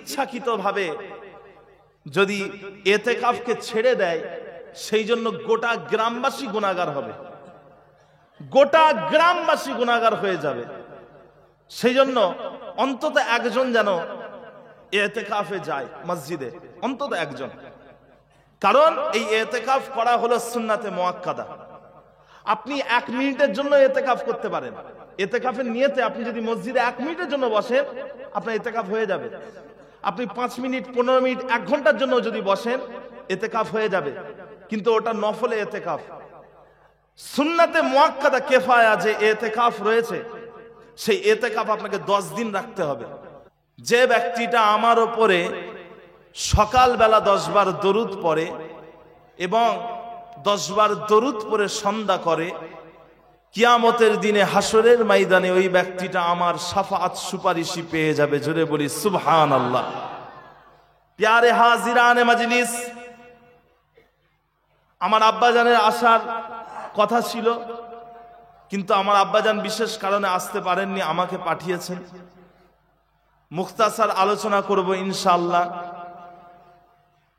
ইচ্ছাকৃতভাবে যদি এতেকাফকে ছেড়ে দেয়, সেই জন্য গোটা গ্রামবাসী গুনাহগার হবে, গোটা গ্রামবাসী গুনাহগার হয়ে যাবে। সেই জন্য অন্তত একজন যেন এতেকাফে যায় মসজিদে, অন্তত একজন। কারণ এই এতেকাফ করা হলো সুন্নাতে মুআক্কাদা। আপনি 1 মিনিটের জন্য এতেকাফ করতে পারেন। এতেকাফের নিয়তে আপনি যদি মসজিদে 1 মিনিটের জন্য বসেন, আপনার এতেকাফ হয়ে যাবে। আপনি 5 মিনিট, 15 মিনিট, 1 ঘন্টার জন্য যদি বসেন, এতেকাফ হয়ে যাবে। কিন্তু ওটা নফলে এতেকাফ। সুন্নাতে মুআক্কাদা কিফায়া যে এতেকাফ রয়েছে, সেই এতেকাফ আপনাকে 10 দিন রাখতে হবে। যে ব্যক্তিটা আমার উপরে সকালবেলা 10 বার দরুদ পড়ে এবং 10 বার দরুদ পড়ে সন্ধ্যা করে, কিয়ামতের দিনে হাসরের ময়দানে ওই ব্যক্তিটা আমার শাফাআত সুপারিশি পেয়ে যাবে। জোরে বলি সুবহানাল্লাহ। প্যারে হাজিরানে মজলিস, আমার আব্বাজানের আসার কথা ছিল, কিন্তু আমার আব্বাজান বিশেষ কারণে আসতে পারেননি, আমাকে পাঠিয়েছেন। মুখতাসার আলোচনা করব ইনশাআল্লাহ।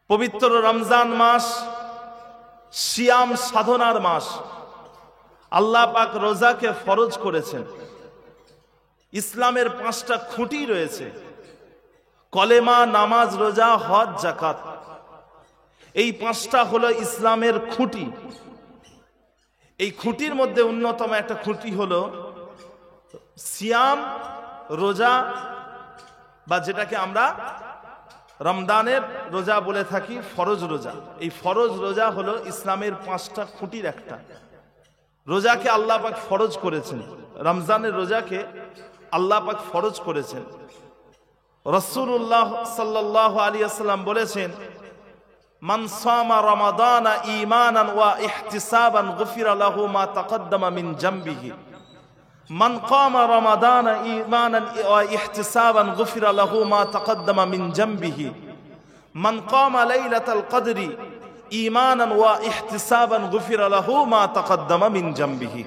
পবিত্র রমজান মাস সিয়াম সাধনার মাস। আল্লাহ পাক রোজাকে ফরজ করেছেন। ইসলামের 5টা খুঁটি রয়েছে: কলেমা, নামাজ, রোজা, হজ, যাকাত। এই 5টা হলো ইসলামের খুঁটি। এই খুঁটির মধ্যে অন্যতম একটা খুঁটি হলো সিয়াম, রোজা, বা যেটাকে আমরা রমজানের রোজা বলে থাকি, ফরজ রোজা। এই ফরজ রোজা হলো ইসলামের 5টা খুঁটির একটা। রোজাকে আল্লাহ পাক ফরজ করেছেন, রমজানের রোজাকে আল্লাহ পাক ফরজ করেছেন। রাসূলুল্লাহ সাল্লাল্লাহু আলাইহি ওয়াসাল্লাম বলেছেন, মান সামা রমাদানা ঈমানান ওয়া ইহতিসাবান গুফিরা লাহু মা তাকদ্দামা মিন জামবিহি। মান কামা রমাদানা ঈমানান ওয়া ইহতিসাবান গুফিরা লাহু মা তাকদ্দামা মিন জামবিহি। মান কামা লাইলাতাল কদরি ঈমানান ওয়া ইহতিসাবান গুফিরা লাহু মা তাকদ্দামা মিন জামবিহি।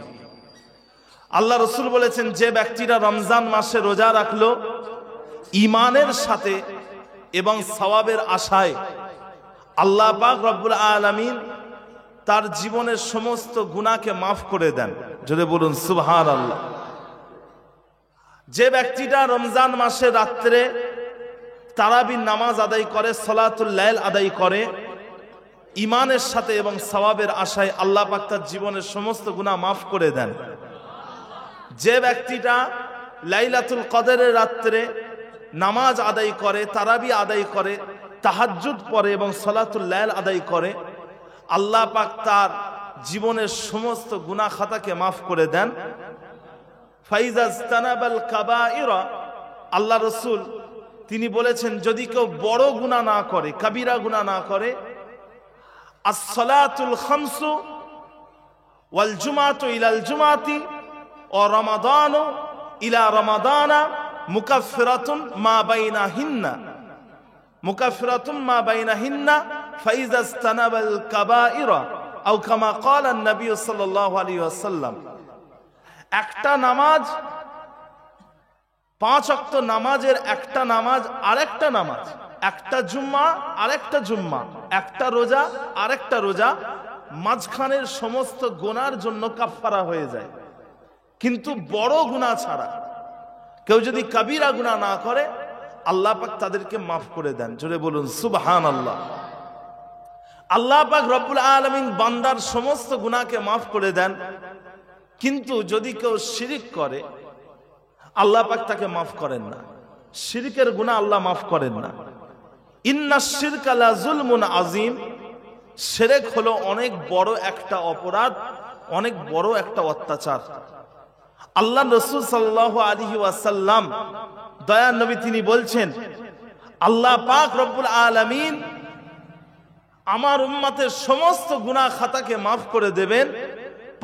আল্লাহ রাসূল বলেছেন, যে ব্যক্তিরা রমজান মাসে রোজা রাখলো ঈমানের সাথে এবং সওয়াবের আশায়, আল্লাহ পাক রব্বুল আলামিন তার জীবনের সমস্ত গুনাহকে মাফ করে দেন। যদি বলুন সুবহানাল্লাহ। যে ব্যক্তিটা রমজান মাসে রাত্রে তারাবির নামাজ আদায় করে, সালাতুল লাইল আদায় করে ঈমানের সাথে এবং সওয়াবের আশায়, আল্লাহ পাক তার জীবনের সমস্ত গুনাহ মাফ করে দেন। যে ব্যক্তিটা লাইলাতুল কদরের রাত্রে নামাজ আদায় করে, তারাবি আদায় করে, তাহাজ্জুদ পড়ে এবং সালাতুল লাইল আদায় করে, আল্লাহ পাক তার জীবনের সমস্ত গুনাহ খাতাকে মাফ করে দেন। ফাইজাজতানাবাল কাবাইরা, আল্লাহ রাসূল তিনি বলেছেন, যদি কেউ বড় গুনাহ না করে, কবিরা গুনাহ না করে, as-salatul khamsu wal jumu'atu ila al-jumu'ati wa ramadanu ila ramadana mukaffiratun ma bainahinna mukaffiratun ma bainahinna fa idha istanaba al-kaba'ira aw kama qala an-nabiy sallallahu alayhi wa sallam। একটা নামাজ, 5 ওয়াক্ত নামাজের একটা নামাজ আরেকটা নামাজ, একটা জুম্মা আরেকটা জুম্মা, একটা রোজা আরেকটা রোজা, মাঝখানের সমস্ত গুনার জন্য কাফফারা হয়ে যায়। কিন্তু বড় গুনাহ ছাড়া কেউ যদি কবিরা গুনাহ না করে, আল্লাহ পাক তাদেরকে মাফ করে দেন। জোরে বলুন সুবহানাল্লাহ। আল্লাহ পাক রব্বুল আলামিন বান্দার সমস্ত গুনাহকে মাফ করে দেন। কিন্তু যদি কেউ শিরিক করে, আল্লাহ পাক তাকে মাফ করেন না। শিরকের গুনাহ আল্লাহ মাফ করেন না। ইন্নাশ শিরকা লা যুলমুন আযীম। শিরক হলো অনেক বড় একটা অপরাধ, অনেক বড় একটা অত্যাচার। আল্লাহ রাসূল সাল্লাল্লাহু আলাইহি ওয়াসাল্লাম দয়ার নবী তিনি বলছেন, আল্লাহ পাক রব্বুল আলামিন আমার উম্মতের সমস্ত গুনাহ খাতাকে মাফ করে দেবেন,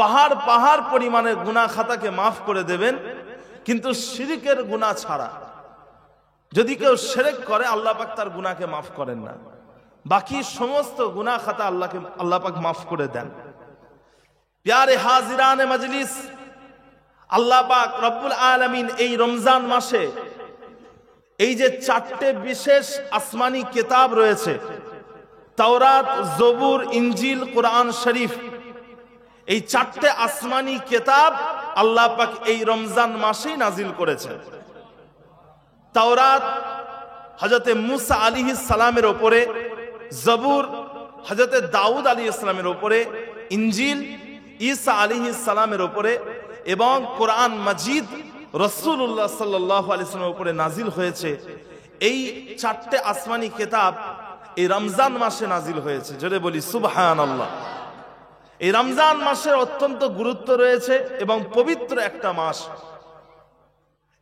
পাহাড় পাহাড় পরিমাণের গুনাহ খাতাকে মাফ করে দেবেন, কিন্তু শিরকের গুনাহ ছাড়া। যদি কেউ শিরক করে, আল্লাহ পাক তার গুনাহকে মাফ করেন না। বাকি সমস্ত গুনাহ খাতা আল্লাহ পাক মাফ করে দেন। প্যারে হাজিরানে মজলিস, আল্লাহ পাক রব্বুল আলামিন এই রমজান মাসে এই যে চারটে বিশেষ আসমানি কিতাব রয়েছে, তাওরাত, জবুর, ইনজিল, কোরআন শরীফ, এই চারটে আসমানি কিতাব আল্লাহ পাক এই রমজান মাসেই নাজিল করেছেন। তাওরাত হযরতে মুসা আলাইহিস সালামের উপরে, জবুর হযরতে দাউদ আলাইহিস সালামের উপরে, ইনজিল ঈসা আলাইহিস সালামের উপরে, এবং কোরআন মাজিদ রাসূলুল্লাহ সাল্লাল্লাহু আলাইহি ওয়াসাল্লামের উপরে নাজিল হয়েছে। এই চারটে আসমানি কিতাব এই রমজান মাসে নাজিল হয়েছে। জোরে বলি সুবহানাল্লাহ। এই রমজান মাসের অত্যন্ত গুরুত্ব রয়েছে এবং পবিত্র একটা মাস।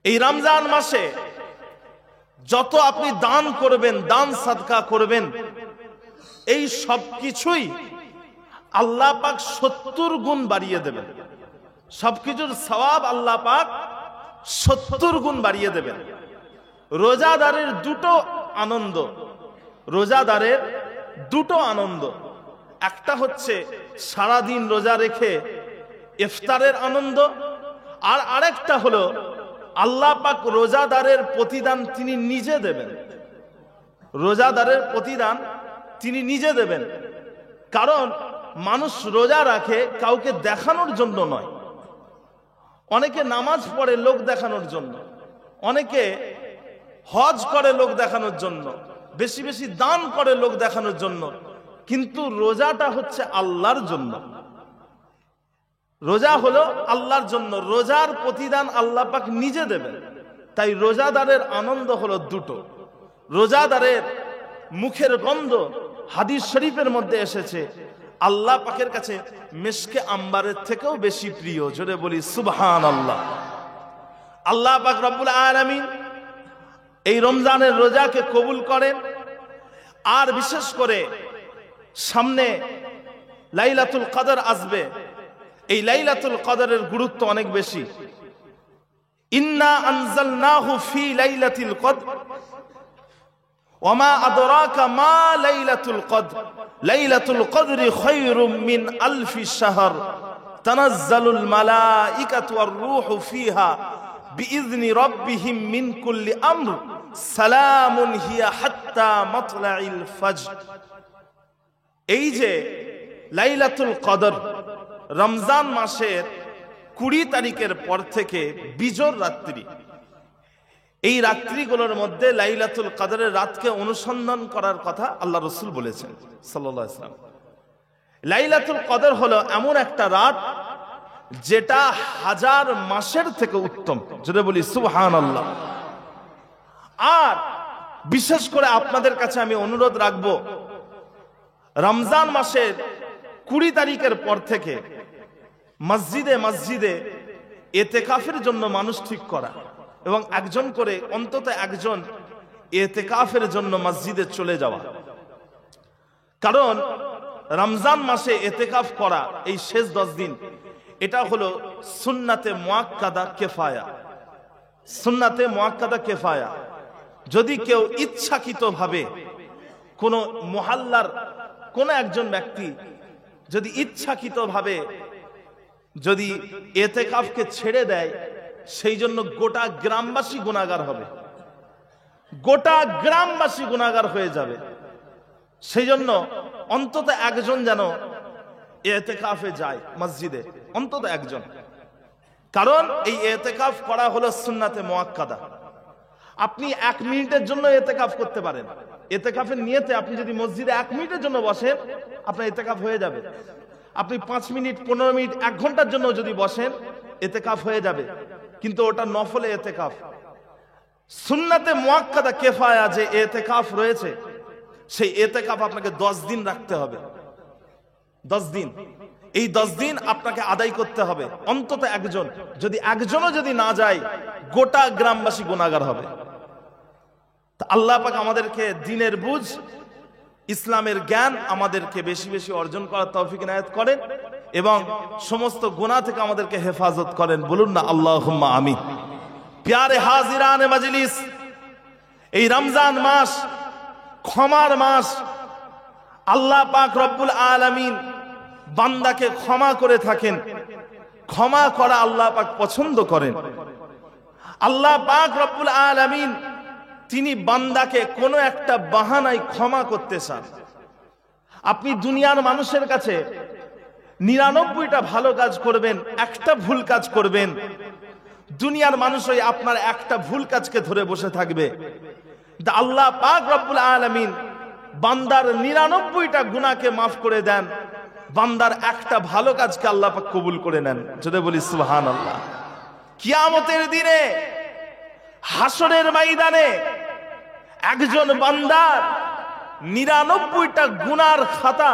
এই রমজান মাসে যত আপনি দান করবেন, দান সাদকা করবেন, এই সব কিছুই আল্লাহ পাক 70 গুণ বাড়িয়ে দেবেন। সবকিছুর সওয়াব আল্লাহ পাক 70 গুণ বাড়িয়ে দেবেন। রোজাদারের দুটো আনন্দ, রোজাদারের দুটো আনন্দ, একটা হচ্ছে সারাদিন রোজা রেখে ইফতারের আনন্দ, আর আরেকটা হলো আল্লাহ পাক রোজাদারের প্রতিদান তিনি নিজে দেবেন। রোজাদারের প্রতিদান তিনি নিজে দেবেন। কারণ মানুষ রোজা রাখে কাউকে দেখানোর জন্য নয়। অনেকে নামাজ পড়ে লোক দেখানোর জন্য, অনেকে হজ করে লোক দেখানোর জন্য, বেশি বেশি দান করে লোক দেখানোর জন্য, কিন্তু রোজাটা হচ্ছে আল্লাহর জন্য। রোজা হলো আল্লাহর জন্য, রোজার প্রতিদান আল্লাহ পাক নিজে দেবেন। তাই রোজাদারের আনন্দ হলো দুটো। রোজাদারের মুখের গন্ধ হাদিস শরীফের মধ্যে এসেছে আল্লাহ পাকের কাছে মিশকে আম্বারের থেকেও বেশি প্রিয়। জোরে বলি সুবহানাল্লাহ। আল্লাহ পাক রব্বুল আলামিন এই রমজানের রোজাকে কবুল করেন। আর বিশেষ করে সামনে লাইলাতুল কদর আসবে, এই লাইলাতুল কদরের গুরুত্ব অনেক বেশি। ইন্না আনজালনাহু ফি লাইলাতিল কদর ওয়ামা আদরাকা মা লাইলাতুল কদর লাইলাতুল কদরি খায়রুম মিন আলফি শাহর তানাজ্জালুল মালাইকাতু ওয়ার রূহু ফিহা বিইذনি রাব্বিহিম মিন কুল্লি আমর সালামুন হিয়া হাত্তা মাতলাইল ফজর। এই যে লাইলাতুল কদর রমজান মাসের 20 তারিখের পর থেকে বিজোড় রাত্রি, এই রাত্রিগুলোর মধ্যে লাইলাতুল কদরের রাতকে অনুসন্ধান করার কথা আল্লাহ রাসূল বলেছেন সাল্লাল্লাহু আলাইহি ওয়াসাল্লাম। লাইলাতুল কদর হলো এমন একটা রাত যেটা 1000 মাসের থেকে উত্তম। যদি বলি সুবহানাল্লাহ। আর বিশেষ করে আপনাদের কাছে আমি অনুরোধ রাখবো, রমজান মাসের 20 তারিখের পর থেকে মসজিদে মসজিদে ইতিকাফের জন্য মানুষ ঠিক করা, এবং একজন করে অন্তত একজন ইতিকাফের জন্য মসজিদে চলে যাওয়া। কারণ রমজান মাসে ইতিকাফ করা এই শেষ 10 দিন, এটা হলো সুন্নাতে মুআক্কাদা কিফায়া। সুন্নাতে মুআক্কাদা কিফায়া। যদি কেউ ইচ্ছাকৃতভাবে কোন মুহাল্লার কোন একজন ব্যক্তি যদি ইচ্ছাকৃতভাবে যদি ইতিকাফকে ছেড়ে দেয়, সেই জন্য গোটা গ্রামবাসী গুনাহগার হবে, গোটা গ্রামবাসী গুনাহগার হয়ে যাবে। সেই জন্য অন্তত একজন যেন ইতিকাফে যায় মসজিদে, অন্তত একজন। কারণ এই ইতিকাফ করা হলো সুন্নাতে মুআক্কাদা। আপনি 1 মিনিটের জন্য ইতিকাফ করতে পারেন। ইতিকাফের নিয়তে আপনি যদি মসজিদে 1 মিনিটের জন্য বসেন, আপনার ইতিকাফ হয়ে যাবে। আপনি 5 মিনিট, 15 মিনিট, 1 ঘন্টার জন্য যদি বসেন, ইতিকাফ হয়ে যাবে। কিন্তু ওটা নফলে ইতিকাফ। সুন্নাতে মুআক্কাদা কিফায়া যে ইতিকাফ রয়েছে, সেই ইতিকাফ আপনাকে 10 দিন রাখতে হবে। 10 দিন, এই 10 দিন আপনাকে আদায় করতে হবে। অন্তত একজন, যদি একজনও যদি না যায়, গোটা গ্রামবাসী গুনাহগার হবে। আল্লাহ পাক আমাদেরকে দ্বীনের বুঝ, ইসলামের জ্ঞান আমাদেরকে বেশি বেশি অর্জন করার তৌফিক ইনায়াত করেন এবং সমস্ত গুনাহ থেকে আমাদেরকে হেফাজত করেন। বলুন না আল্লাহুম্মা আমিন। প্যারে হাজিরানে মজলিস, এই রমজান মাস ক্ষমার মাস। আল্লাহ পাক রব্বুল আলামিন বান্দাকে ক্ষমা করে থাকেন। ক্ষমা করা আল্লাহ পাক পছন্দ করেন। আল্লাহ পাক রব্বুল আলামিন তিনি বান্দাকে কোনো একটা বাহানায় ক্ষমা করতে চান। আপনি দুনিয়ার মানুষের কাছে 99টা ভালো কাজ করবেন, একটা ভুল কাজ করবেন, দুনিয়ার মানুষ ওই আপনার একটা ভুল কাজকে ধরে বসে থাকবে। আল্লাহ পাক রব্বুল আলামিন বান্দার 99টা গুনাহকে মাফ করে দেন, বান্দার একটা ভালো কাজকে আল্লাহ পাক কবুল করে নেন। যদি বলি সুবহানাল্লাহ। কিয়ামতের দিনে হাসরের ময়দানে একজন বান্দার 99টা গুনার খাতা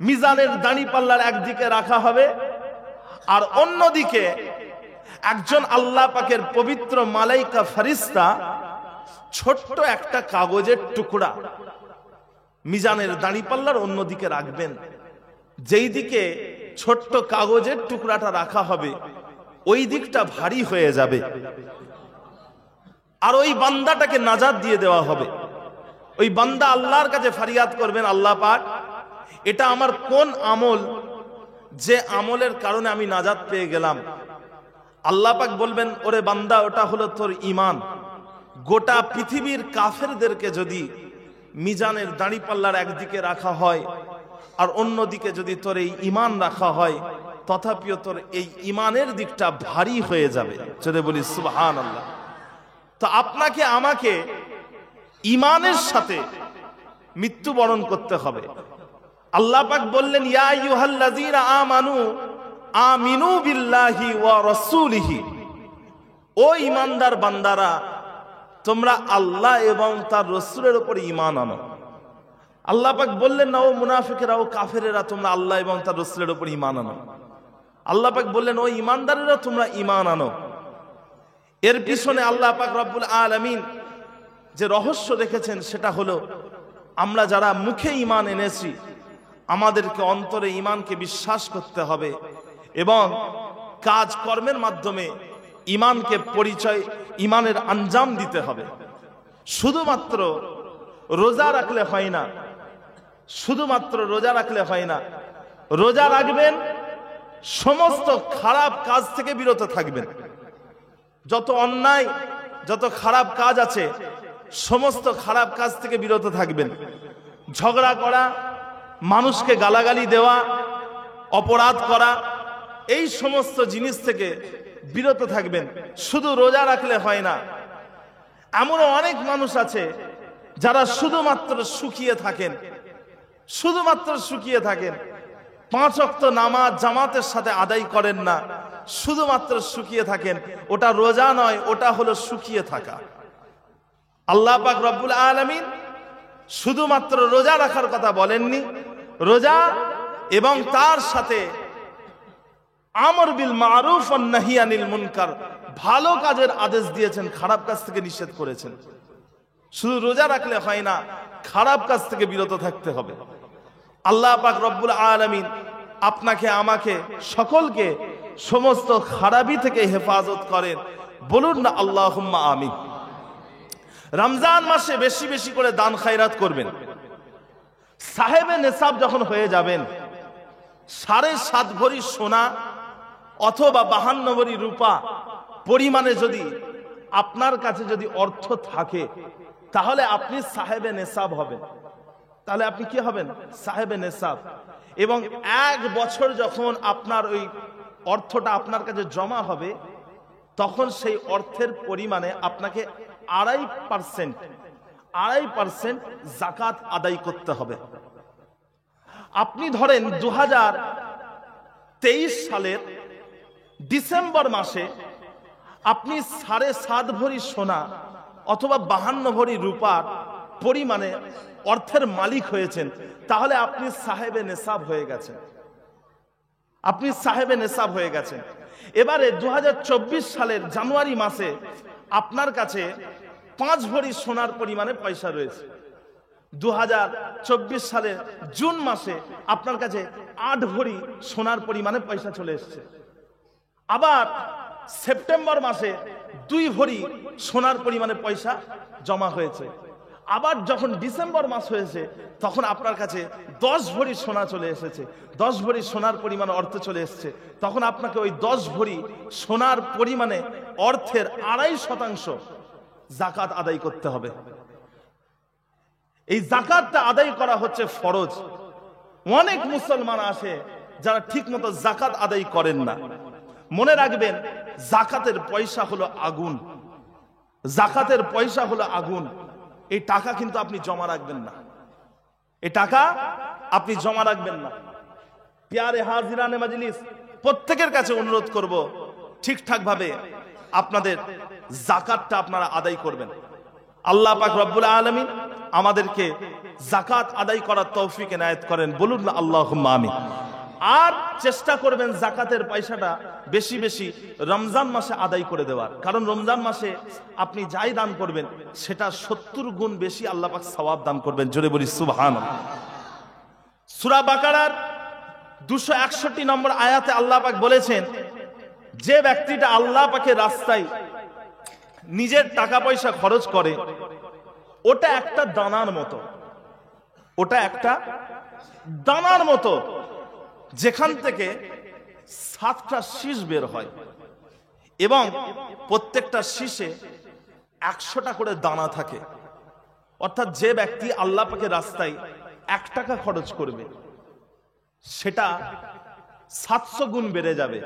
মিজানের দাঁড়িপাল্লার একদিকে রাখা হবে, আর অন্যদিকে একজন আল্লাহ পাকের পবিত্র মালাইকা ফেরেশতা ছোট্ট একটা কাগজের টুকরা মিজানের দাঁড়িপাল্লার অন্যদিকে রাখবেন। যেই দিকে ছোট্ট কাগজের টুকরাটা রাখা হবে ওই দিকটা ভারী হয়ে যাবে, আর ওই বান্দাটাকে নাজাত দিয়ে দেওয়া হবে। ওই বান্দা আল্লাহর কাছে ফরিয়াদ করবেন, আল্লাহ পাক এটা আমার কোন আমল যে আমলের কারণে আমি নাজাত পেয়ে গেলাম। আল্লাহ পাক বলবেন, ওরে বান্দা ওটা হলো তোর ঈমান। গোটা পৃথিবীর কাফেরদেরকে যদি মিজানের দাঁড়িপাল্লার একদিকে রাখা হয় আর অন্যদিকে যদি তোর এই ঈমান রাখা হয়, তথাপিও তোর এই ঈমানের দিকটা ভারী হয়ে যাবে। যদি বলি সুবহানাল্লাহ। তো আপনাকে আমাকে ঈমানের সাথে মৃত্যুবরণ করতে হবে। আল্লাহ পাক বললেন, ইয়া আইয়ুহাল্লাযীনা আমানু আমিনু বিল্লাহি ওয়া রাসূলিহি, ও ঈমানদার বান্দারা তোমরা আল্লাহ এবং তার রাসূলের উপর ঈমান আনো। আল্লাহ পাক বললেন না, ও মুনাফিকেরা ও কাফেরেরা তোমরা আল্লাহ এবং তার রাসূলের উপর ঈমান আনো। আল্লাহ পাক বললেন, ও ঈমানদারেরা তোমরা ঈমান আনো। এর পিছনে আল্লাহ পাক রব্বুল আলামিন যে রহস্য রেখেছেন সেটা হলো, আমরা যারা মুখে ঈমান এনেছি আমাদেরকে অন্তরে ঈমানকে বিশ্বাস করতে হবে এবং কাজ কর্মের মাধ্যমে ঈমানকে পরিচয়, ঈমানের আঞ্জাম দিতে হবে। শুধুমাত্র রোজা রাখলে হয় না, শুধুমাত্র রোজা রাখলে হয় না। রোজা রাখবেন, সমস্ত খারাপ কাজ থেকে বিরত থাকবেন। যত অন্যায়, যত খারাপ কাজ আছে সমস্ত খারাপ কাজ থেকে বিরত থাকবেন। ঝগড়া করা, মানুষকে গালাগালি দেওয়া, অপরাধ করা, এই সমস্ত জিনিস থেকে বিরত থাকবেন। শুধু রোজা রাখলে হয় না। এমনও অনেক মানুষ আছে যারা শুধুমাত্র শুকিয়ে থাকেন, শুধুমাত্র শুকিয়ে থাকেন। 5 ওয়াক্ত নামাজ জামাতের সাথে আদায় করেন না, শুধুমাত্র শুকিয়ে থাকেন। ওটা রোজা নয়, ওটা হলো শুকিয়ে থাকা। আল্লাহ পাক রব্বুল আলামিন শুধুমাত্র রোজা রাখার কথা বলেননি, রোজা এবং তার সাথে আমর বিল মারুফ ওয়ান নাহি আনিল মুনকার, ভালো কাজের আদেশ দিয়েছেন, খারাপ কাজ থেকে নিষেধ করেছেন। শুধু রোজা রাখলে হয় না, খারাপ কাজ থেকে বিরত থাকতে হবে। আল্লাহ পাক রব্বুল আলামিন আপনাকে আমাকে সকলকে সমস্ত খারাপি থেকে হেফাজত করেন। বলুন না আল্লাহুম্মা আমিন। রমজান মাসে বেশি বেশি করে দান খায়রাত করবেন। সাহেবে নেসাব যখন হয়ে যাবেন, 7.5 ভরি সোনা অথবা 52 ভরি রূপা পরিমাণে যদি আপনার কাছে যদি অর্থ থাকে, তাহলে আপনি সাহেবে নেসাব হবেন। তাহলে আপনি কি হবেন? সাহেবে নেসাব। এবং 1 বছর যখন আপনার ওই অর্থটা আপনার কাছে জমা হবে, তখন সেই অর্থের পরিমাণে আপনাকে 2.5% যাকাত আদায় করতে হবে। আপনি ধরেন 2023 সালের ডিসেম্বর মাসে আপনি 7.5 ভরি সোনা অথবা 52 ভরি রূপার পরিমাণে অর্থের মালিক হয়েছেন, তাহলে আপনি সাহেবে নেসাব হয়ে গেছেন। আপনি সাহেবে নেসাব হয়ে গেছেন। এবারে 2024 সালের জানুয়ারি মাসে আপনার কাছে 5 ভরি সোনার পরিমাণে পয়সা রয়েছে। 2024 সালের জুন মাসে আপনার কাছে 8 ভরি সোনার পরিমাণে পয়সা চলে এসেছে। আবার সেপ্টেম্বর মাসে 2 ভরি সোনার পরিমাণে পয়সা জমা হয়েছে। আবার যখন ডিসেম্বর মাস হয়েছে, তখন আপনার কাছে 10 ভরি সোনা চলে এসেছে। 10 ভরি সোনার পরিমাণ অর্থ চলে এসেছে। তখন আপনাকে ওই 10 ভরি সোনার পরিমাণে অর্থের 2.5% জাকাত আদায় করতে হবে। এই জাকাতটা আদায় করা হচ্ছে ফরজ। অনেক মুসলমান আছে যারা ঠিক মতো জাকাত আদায় করেন না। মনে রাখবেন, জাকাতের পয়সা হলো আগুন। জাকাতের পয়সা হলো আগুন। এই টাকা কিন্তু আপনি জমা রাখবেন না। এই টাকা আপনি জমা রাখবেন না। প্যারে হাজিরানে মজলিস, প্রত্যেকের কাছে অনুরোধ করব, ঠিকঠাক ভাবে আপনাদের জাকাতটা আপনারা আদায় করবেন। আল্লাহ পাক রব্বুল আলামিন আমাদেরকে জাকাত আদায় করার তৌফিক এনায়েত করেন, বলুন না আল্লাহুম্মা আমিন। আর চেষ্টা করবেন জাকাতের পয়সাটা বেশি বেশি রমজান মাসে আদায় করে দেওয়ার, কারণ রমজান মাসে আপনি যাই দান করবেন সেটা 70 গুণ বেশি আল্লাহ পাক সওয়াব দান করবেন। জোরে বলি সুবহানাল্লাহ। সূরা বাকারার 261 নম্বর আয়াতে আল্লাহ পাক বলেছেন, যে ব্যক্তিটা আল্লাহ পাকের রাস্তায় নিজের টাকা পয়সা খরচ করে, ওটা একটা দানার মতো, ওটা একটা দানার মতো, যেখান থেকে 7টা শীষ বের হয় এবং প্রত্যেকটা শীষে 100টা করে দানা থাকে। অর্থাৎ যে ব্যক্তি আল্লাহ পাকের রাস্তায় 1 টাকা খরচ করবে, সেটা 700 গুণ বেড়ে যাবে।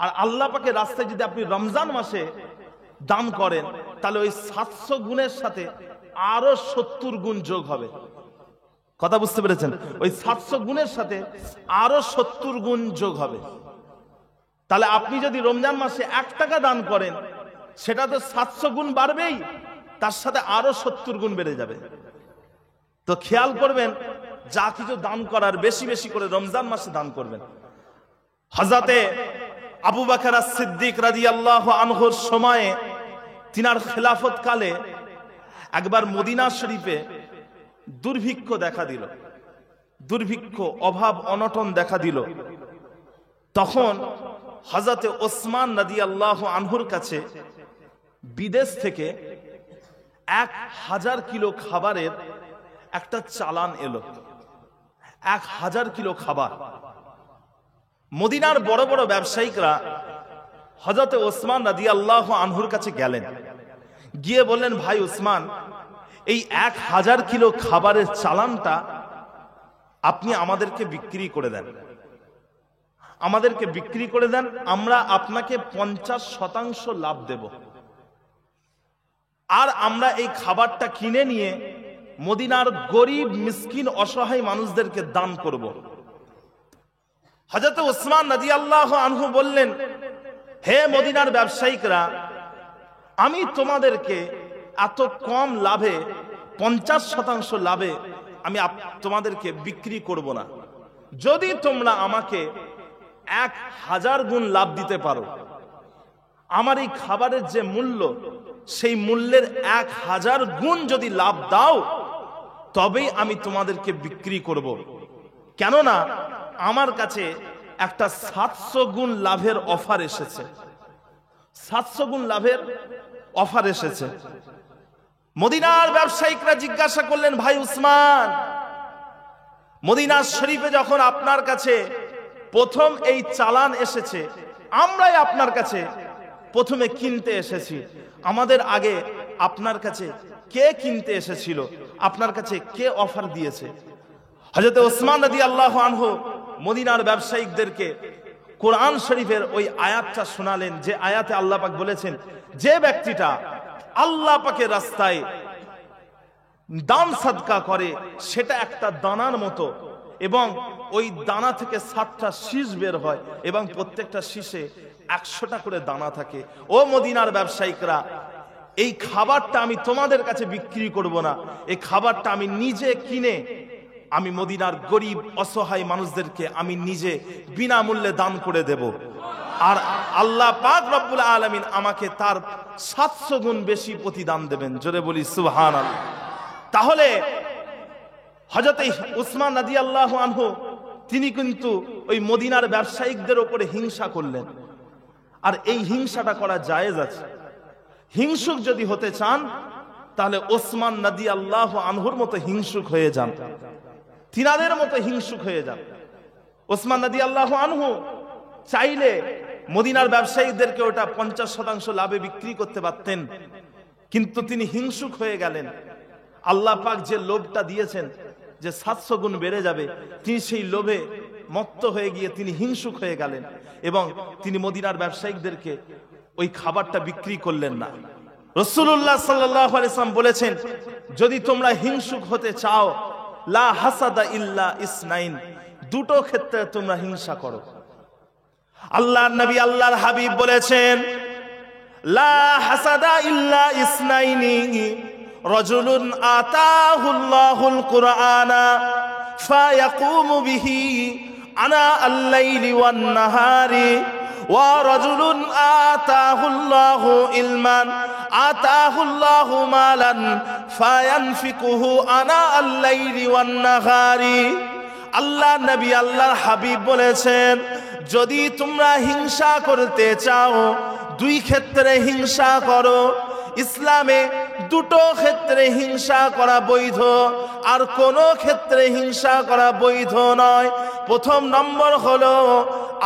আর আল্লাহ পাকের রাস্তায় যদি আপনি রমজান মাসে দান করেন, তাহলে ওই 700 গুণের সাথে আরো 70 গুণ যোগ হবে। কথা বুঝতে পেরেছেন? ওই 700 গুণের সাথে আরো 70 গুণ যোগ হবে। তাহলে আপনি যদি রমজান মাসে 1 টাকা দান করেন, সেটা তো 700 গুণ বাড়বেই, তার সাথে আরো 70 গুণ বেড়ে যাবে। তো খেয়াল করবেন, যা কিছু দান করার বেশি বেশি করে রমজান মাসে দান করবেন। হযরতে আবু বকর as-সিদ্দিক রাদিয়াল্লাহু আনহুর সময়ে, তিনার খেলাফত কালে একবার মদিনা শরীফে দুর্ভিক্ষ দেখা দিল। দুর্ভিক্ষ, অভাব অনটন দেখা দিল। তখন হযরতে ওসমান রাদিয়াল্লাহু আনহুর কাছে বিদেশ থেকে 1000 কিলো খাবারের একটা চালান এলো। 1000 কিলো খাবার। মদিনার বড় বড় ব্যবসায়িকরা হযরতে ওসমান রাদিয়াল্লাহু আনহুর কাছে গেলেন, গিয়ে বললেন, ভাই ওসমান, এই 1000 কিলো খাবারের চালানটা আপনি আমাদেরকে বিক্রি করে দেন, আমাদেরকে বিক্রি করে দেন, আমরা আপনাকে 50% লাভ দেব, আর আমরা এই খাবারটা কিনে নিয়ে মদিনার গরিব মিসকিন অসহায় মানুষদেরকে দান করব। হযরত ওসমান রাদিয়াল্লাহু আনহু বললেন, হে মদিনার ব্যবসায়িকরা, আমি তোমাদেরকে এত কম লাভে, 50% লাভে আমি তোমাদেরকে বিক্রি করব না। যদি তোমরা আমাকে 1000 গুণ লাভ দিতে পারো, আমার এই খাবারের যে মূল্য, সেই মূল্যের 1000 গুণ যদি লাভ দাও, তবেই আমি তোমাদেরকে বিক্রি করব। কেননা আমার কাছে একটা 700 গুণ লাভের অফার এসেছে। 700 গুণ লাভের অফার এসেছে। মদিনার ব্যবসায়িকরা জিজ্ঞাসা করলেন, ভাই উসমান, মদিনা শরীফে যখন আপনার কাছে প্রথম এই চালান এসেছে, আমরাই আপনার কাছে প্রথমে কিনতে এসেছি, আমাদের আগে আপনার কাছে কে কিনতে এসেছিল, আপনার কাছে কে অফার দিয়েছে? হযরত ওসমান রাদিয়াল্লাহু আনহু মদিনার ব্যবসায়িকদেরকে কোরআন শরীফের ওই আয়াতটা শোনালেন, যে আয়াতে আল্লাহ পাক বলেছেন, যে ব্যক্তিটা আল্লাহ পাকের রাস্তায় দান সাদকা করে, সেটা একটা দানার মতো, এবং ওই দানা থেকে 7টা শীষ বের হয় এবং প্রত্যেকটা শীষে 100টা করে দানা থাকে। ও মদিনার ব্যবসায়িকরা, এই খাবারটা আমি তোমাদের কাছে বিক্রি করব না, এই খাবারটা আমি নিজে কিনে আমি মদিনার গরিব অসহায় মানুষদেরকে আমি নিজে বিনামূল্যে দান করে দেব, আর আল্লাহ পাক রব্বুল আলামিন আমাকে তার 700 গুণ বেশি প্রতিদান দেবেন। জোরে বলি সুবহানাল্লাহ। তাহলে হযরত উসমান রাদিয়াল্লাহু আনহু তিনি কিন্তু ওই মদিনার ব্যবসায়িকদের উপরে হিংসা করলেন, আর এই হিংসাটা করা জায়েজ আছে। হিংসুক যদি হতে চান, তাহলে ওসমান রাদিয়াল্লাহু আনহুর মতো হিংসুক হয়ে যান, তিনাদের মতো হিংসুক হয়ে যান। ওসমান রাদিয়াল্লাহু আনহু চাইলে মদিনার ব্যবসায়ীদেরকে ওটা 50% লাভে বিক্রি করতে পারতেন, কিন্তু তিনি হিংসুক হয়ে গেলেন। আল্লাহ পাক যে লোভটা দিয়েছেন যে 700 গুণ বেড়ে যাবে, তিনি সেই লোভে মত্ত হয়ে গিয়ে তিনি হিংসুক হয়ে গেলেন এবং তিনি মদিনার ব্যবসায়িকদেরকে ওই খাবারটা বিক্রি করলেন না। রাসূলুল্লাহ সাল্লাল্লাহু আলাইহি ওয়াসাল্লাম বলেছেন, যদি তোমরা হিংসুক হতে চাও, লা হাসাদা ইল্লা ইসনাইন, দুটো ক্ষেত্রে তোমরা হিংসা করো। আল্লাহর নবী আল্লাহর হাবিব বলেছেন, লা হাসাদা ইল্লা ইসনাইনি, রাজুলুন আতাহুল্লাহুল কুরআনা ফায়াকুমু বিহি আনা আল-লাইলি ওয়ান নাহারি ওয়া রাজুলুন আতাহুল্লাহু ইলমান আতাহুল্লাহু মালান ফায়ানফিকুহু আনা আল-লাইলি ওয়ান নাহারি। আল্লাহ নবী আল্লাহর হাবিব বলেছেন, যদি তোমরা হিংসা করতে চাও, দুই ক্ষেত্রে হিংসা করো। ইসলামে দুটো ক্ষেত্রে হিংসা করা বৈধ, আর কোনো ক্ষেত্রে হিংসা করা বৈধ নয়। প্রথম নম্বর হলো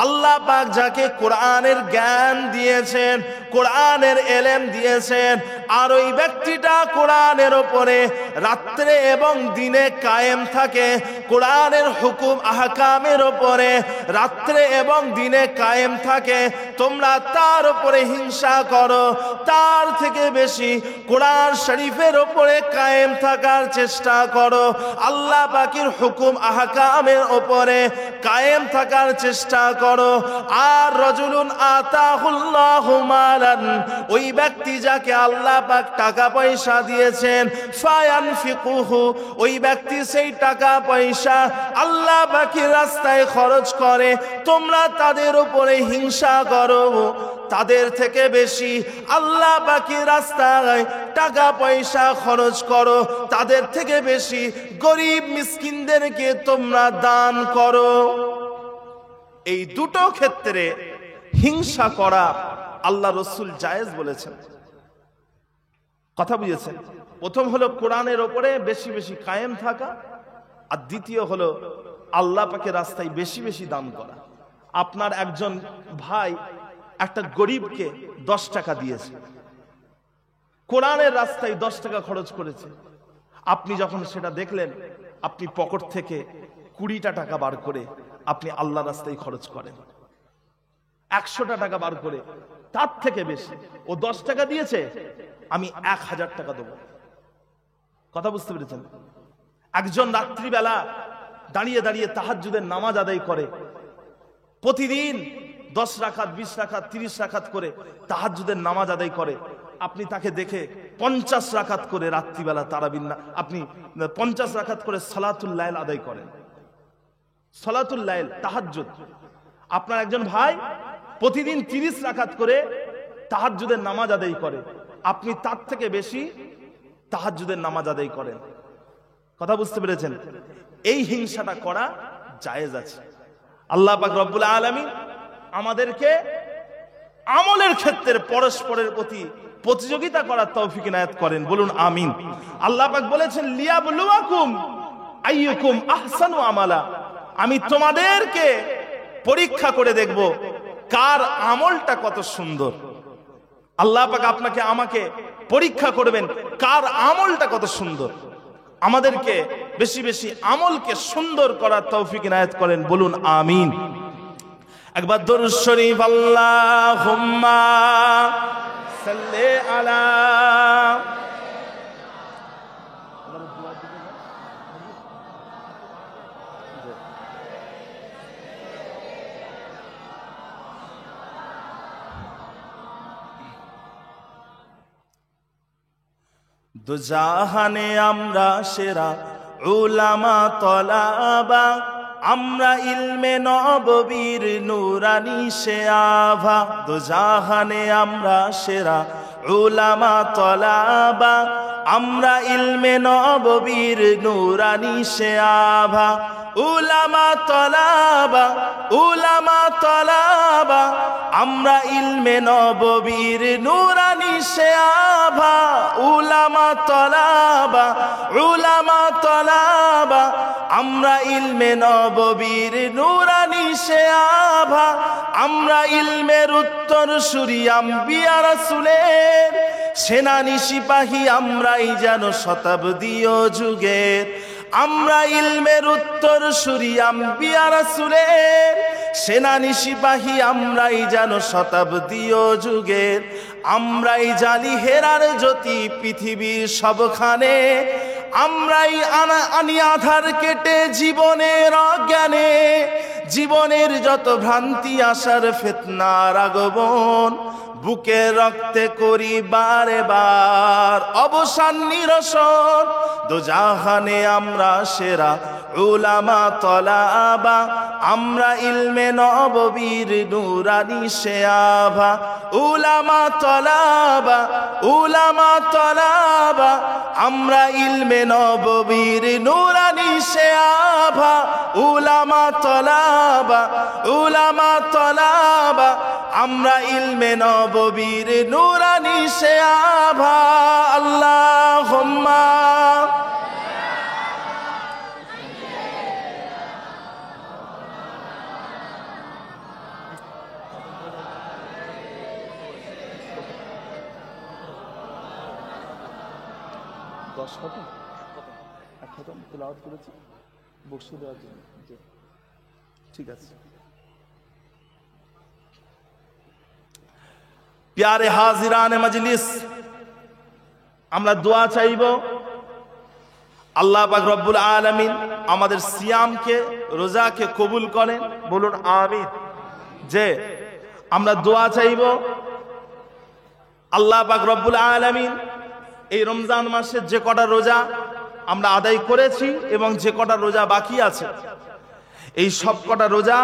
আল্লাহ পাক যাকে কোরআনের জ্ঞান দিয়েছেন, কোরআনের এলেম দিয়েছেন, আর ওই ব্যক্তিটা কোরআনের ওপরে রাত্রে এবং দিনে কায়েম থাকে, কোরআনের হুকুম আহকামের ওপরে রাত্রে এবং দিনে কায়েম থাকে, তোমরা তার ওপরে হিংসা করো। তার থেকে বেশি কোরআন শরীফের ওপরে কায়েম থাকার চেষ্টা করো, আল্লাহ পাকের হুকুম আহকামের ওপরে কায়েম থাকার চেষ্টা করো। আর রাজুলুন আতাহুল্লাহু মালান, ওই ব্যক্তি যাকে আল্লাহ পাক টাকা পয়সা দিয়েছেন, ফায়ানফিকুহু, ওই ব্যক্তি সেই টাকা পয়সা আল্লাহ পাকের রাস্তায় খরচ করে, তোমরা তাদের উপরে হিংসা করো। তাদের থেকে বেশি আল্লাহ পাকের রাস্তায় টাকা পয়সা খরচ করো, তাদের থেকে বেশি গরিব মিসকিনদেরকে তোমরা দান করো। এই দুটো ক্ষেত্রে হিংসা করা আল্লাহ রসুল জায়েজ বলেছেন। কথা বুঝেছেন? প্রথম হলো কোরআনের ওপরে বেশি বেশি কায়েম থাকা, আর দ্বিতীয় হলো আল্লাহ পাকের রাস্তায় বেশি বেশি দান করা। আপনার একজন ভাই একটা গরিবকে 10 টাকা দিয়েছে, কোরআনের রাস্তায় 10 টাকা খরচ করেছে। আপনি যখন সেটা দেখলেন, আপনি পকেট থেকে 20টা টাকা বার করে আপনি আল্লাহ রাস্তায় খরচ করেন। 100টা টাকা বার করে, তার থেকে বেশি ও 10 টাকা দিয়েছে, আমি 1000 টাকা দেবো। কথা বুঝতে পেরেছেন? একজন রাত্রিবেলা দাঁড়িয়ে দাঁড়িয়ে তাহাজ্জুদের নামাজ আদায় করে, প্রতিদিন 10 রাকাত 20 রাকাত 30 রাকাত করে তাহাজ্জুদের নামাজ আদায় করে। আপনি তাকে দেখে 50 রাকাত করে রাত্রিবেলা তারাবির না, আপনি 50 রাকাত করে সালাতুল লাইল আদায় করেন। সালাতুল লাইল তাহাজ্জুদ। আপনার একজন ভাই প্রতিদিন 30 রাকাত করে তাহাজ্জুদের নামাজ আদায় করে, আপনি তার থেকে বেশি তাহাজ্জুদের নামাজ আদায় করেন। কথা বুঝতে পেরেছেন? এই হিংসাটা করা জায়েজ আছে। আল্লাহ পাক রব্বুল আলামিন আমাদেরকে আমলের ক্ষেত্রে পরস্পরের প্রতি প্রতিযোগিতা করার তৌফিক ইনায়াত করেন, বলুন আমিন। আল্লাহ পাক বলেছেন, লিয়াবলুয়াকুম আইয়ুকুম আহসানু আমালা, আমি তোমাদেরকে পরীক্ষা করে দেখব কার আমলটা কত সুন্দর। আল্লাহ পাক আপনাকে আমাকে পরীক্ষা করবেন কার আমলটা কত সুন্দর। আমাদেরকে বেশি বেশি আমলকে সুন্দর করার তৌফিক ইনায়াত করেন, বলুন আমিন। একবার দরুদ শরীফ আল্লাহুম্মা সাল্লি আলা। দুজাহানে আমরা সেরা উলামা তলাবা, আমরা ইলমে নববীর নূরানি শেআভা। দুজাহানে আমরা সেরা উলামা তলাবা, আমরা ইলমে নববীর নূরানি শেআভা। উলামা তলাবা, উলামা তলাবা, আমরা ইলমে নববীর নূরানি শেআভা। উলামা তলাবা, উলামা তলাবা, আমরা ইলমে নববীর নূরানি শেআভা। আমরা ইলমের উত্তর সুরি আম্বিয়া রাসূলের, সেনানি সিপাহী আমরাই যেন শতাব্দীয় যুগের, আমরা ইলমের উত্তর সুরি আম্বিয়া রাসূলের। সেনানি সিপাহী আমরাই যেন শতাব্দীয় যুগের, আমরাই জালি হেরার জ্যোতি পৃথিবীর সবখানে। আমরাই আনি আধার কেটে জীবনের অজ্ঞানে, জীবনের যত ভ্রান্তি আসার ফিতনার আগমন, বুকে রক্তে করি বারে বার অবসান নিরসন। দোজাহানে আমরা সেরা উলামা তলাবা, আমরা ইলমে নববীর নূরানি শেয়াভা। উলামা তলাবা, উলামা তলাবা, আমরা ইলমে নববীর নূরানি শেয়াভা। উলামা তলাবা, উলামা তলাবা, আমরা ইলমে নববীর নূরানি শেয়াভা। আল্লাহুম্মা তেলাওয়াত করেছি বকশিশ দেওয়ার জন্য। ঠিক আছে, প্যারে হাজিরানে মজলিস, আমরা দোয়া চাইব আল্লাহ পাক রব্বুল আলামিন আমাদের সিয়ামকে, রোজাকে কবুল করেন। বলুন আমিন। যে আমরা দোয়া চাইব আল্লাহ পাক রব্বুল আলামিন এই রমজান মাসের যে কটা রোজা আমরা আদায় করেছি এবং যে কটা রোজা বাকি আছে, এই সব কটা রোজা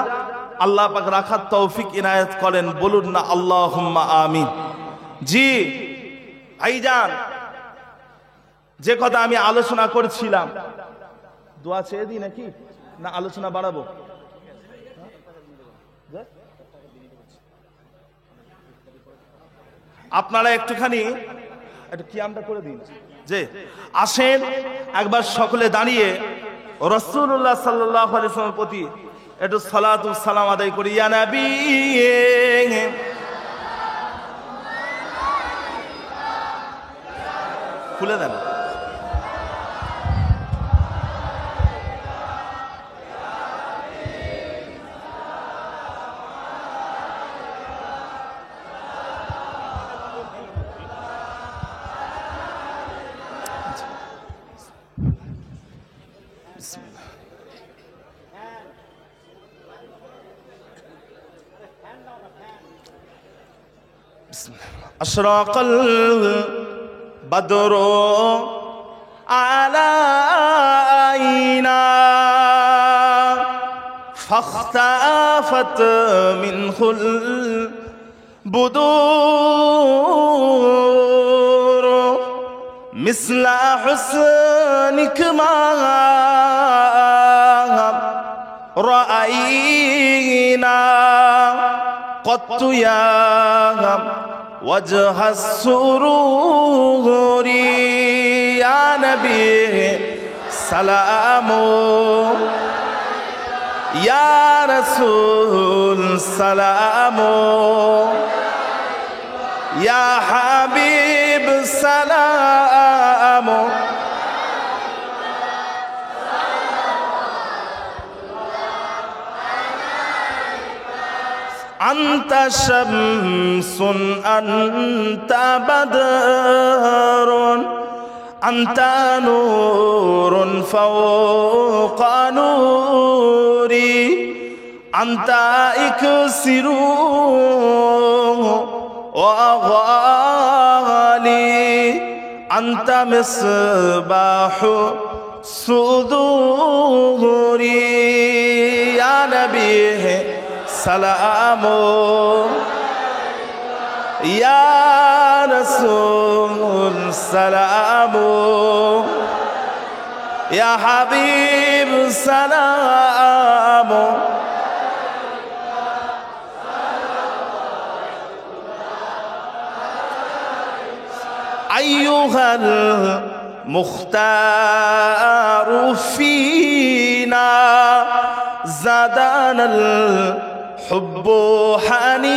আল্লাহ পাক রাখার তৌফিক ইনায়েত করেন। বলুন না আল্লাহুম্মা আমিন। জি ভাইজান, যে কথা আমি আলোচনা করছিলাম, দোয়া চেয়ে দিই নাকি না আলোচনা বাড়াবো? আপনারা একটুখানি একটু কিয়ামটা করে দিন। যে আসেন একবার সকলে দাঁড়িয়ে রাসূলুল্লাহ সাল্লাল্লাহু আলাইহি ওয়াসাল্লামের প্রতি একটু সালাতু সালাম আদায় করি। ইয়া নবী, খুলে দেন। أشرق البدر علينا فاختفت منه البدور مثل حسنك ما رأينا قط يا وجه السرور يا نبي سلام يا رسول سلام يا حبيب سلام أنت شمس أنت بدر أنت نور فوق نوري أنت إكسر وغالي أنت مصباح صدوري يا نبي سلام يا رسول سلام يا حبيب سلام أيها المختار فينا زادنا الحب حنينا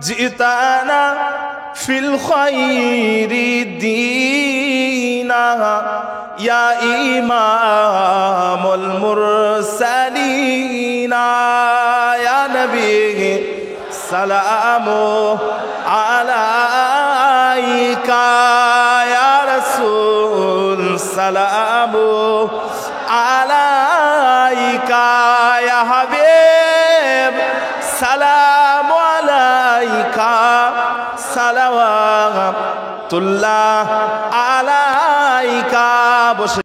جئتنا في الخير دينا يا إمام المرسلين يا نبي سلام عليك يا رسول سلام عليك يا حبيب سلام عليك صلوات الله